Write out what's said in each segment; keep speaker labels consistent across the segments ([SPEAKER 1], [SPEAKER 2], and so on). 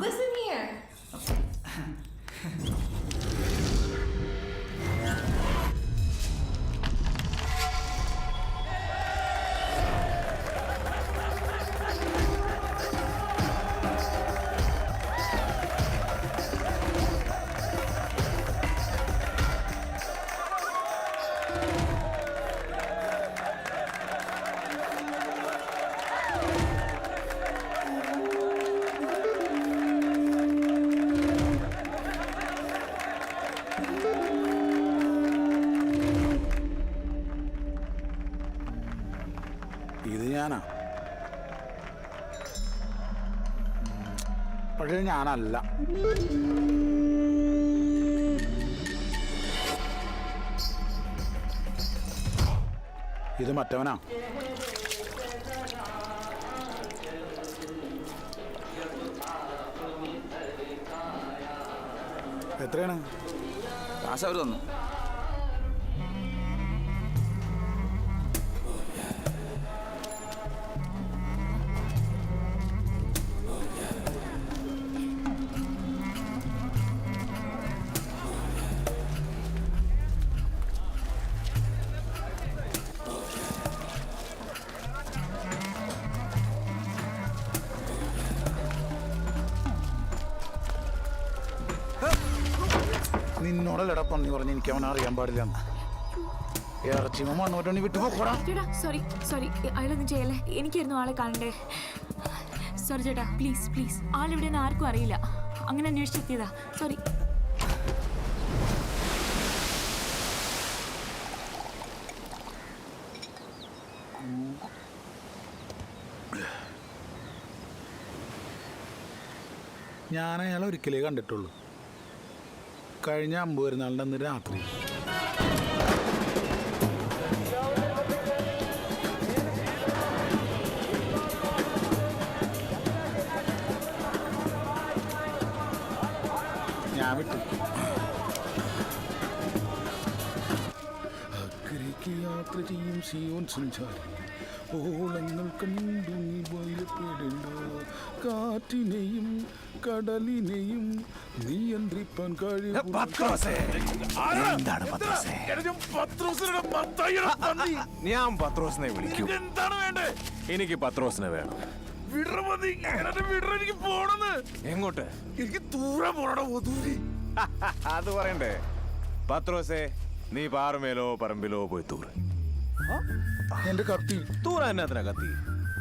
[SPEAKER 1] listen here.
[SPEAKER 2] ഇത് ഞാനാ, പക്ഷെ ഞാനല്ല. ഇത് മറ്റവനാ. എത്രയാണ്?
[SPEAKER 3] കാശ് അവർ തന്നു.
[SPEAKER 2] നിന്നോടല്ലടാ പന്നി പറഞ്ഞ് എനിക്ക് അവനെ അറിയാൻ പാടില്ല. ഇറച്ചിമ മണ്ണൂറ്റണി വിട്ടു പോക്കോടാ.
[SPEAKER 4] സോറി സോറി, അയാളൊന്നും ചെയ്യല്ലേ. എനിക്കായിരുന്നു ആളെ കാണണ്ടേ. സോറി ചേട്ടാ, പ്ലീസ് പ്ലീസ്. ആളിവിടെ നിന്ന് ആർക്കും അറിയില്ല. അങ്ങനെ അന്വേഷിച്ചെത്തിയതാ. സോറി.
[SPEAKER 2] ഞാൻ അയാളെ ഒരിക്കലേ കണ്ടിട്ടുള്ളൂ. കഴിഞ്ഞ 50 പെരുന്നാളിൻ്റെ അന്ന് രാത്രി. ഞാൻ വിട്ടു. അക്കരയ്ക്ക് യാത്ര ചെയ്യും സിയോൻ സഞ്ചാരി, ഓളങ്ങൾ കണ്ടു നീ ഭയപ്പെടേണ്ട, കാറ്റിനെയും കടലിനെയും നിയന്ത്രിപ്പാൻ കഴിയും.
[SPEAKER 5] ഞാൻ പത്രോസിനെ വിളിക്കും. എന്താണ് വേണ്ടേ? എനിക്ക് പത്രോസിനെ വേണം. എനിക്ക് പോണെന്ന്. എങ്ങോട്ട്? എനിക്ക് ദൂരെ പോണോ. അത് പറയണ്ടേ. പത്രോസേ, നീ പാറമേലോ പറമ്പിലോ പോയി തൂറ്.
[SPEAKER 2] എന്റെ കത്തി
[SPEAKER 5] തൂറ എന്നാത്തിനാ കത്തി?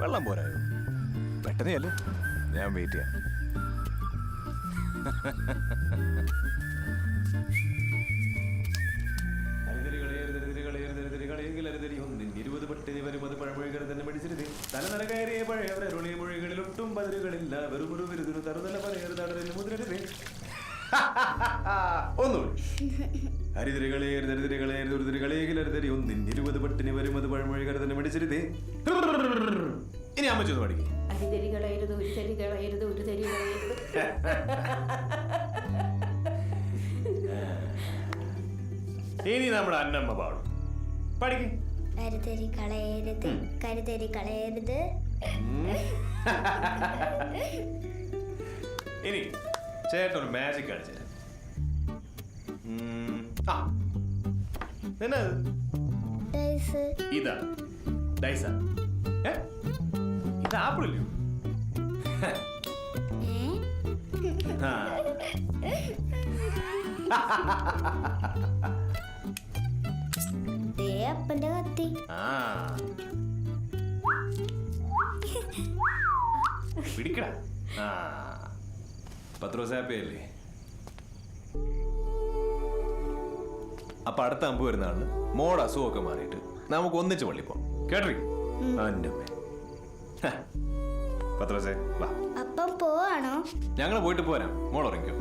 [SPEAKER 5] വെള്ളം പോരായോ? പെട്ടെന്നല്ലേ, ഞാൻ വെയിറ്റ് ചെയ്യാം. മൊഴികളിലൊട്ടും പതിരുകളില്ല. വെറുമൊരു വിരുദിനു തറുതല പറയരുതാടലിന് മുതിരരുതേ. ഒന്നുകൂടി. ഹരിതിരികളേരിതിരികളേരിതിരികളേകിലരുതരി ഒന്നിൻ 20 പട്ടിനി വരുമത് പഴമൊഴി കരുതന്നെ മടിച്ചിരുതേ. ഇനി അമ്മച്ചൊന്ന് പഠിക്കും. ഇനി നമ്മുടെ അന്നമ്മ പാടും. പഠിക്കും.
[SPEAKER 6] കരുതരി കളയരുത്, കരുതരി കളയരുത്.
[SPEAKER 5] ഇനി ചേട്ടൻ ഒരു മാജിക് കളിച്ചു. ഇതാ ഡൈസ. ഇത് ആപ്പിളില്ലയോ?
[SPEAKER 6] അപ്പന്റെ കത്തി.
[SPEAKER 5] പിടിക്കടാ. പത്രോസാപ്പയല്ലേ? അപ്പൊ അടുത്ത 50 വരുന്നാള് മോടെ അസുഖമൊക്കെ മാറിയിട്ട് നമുക്ക് ഒന്നിച്ച് പള്ളിപ്പോ. കേട്ടറി അന്നമ്മേ. പത്രോസേ വാ.
[SPEAKER 6] അപ്പം പോവാണോ?
[SPEAKER 5] ഞങ്ങള് പോയിട്ട് പോരാം. മോൾ ഉറങ്ങിക്കോ.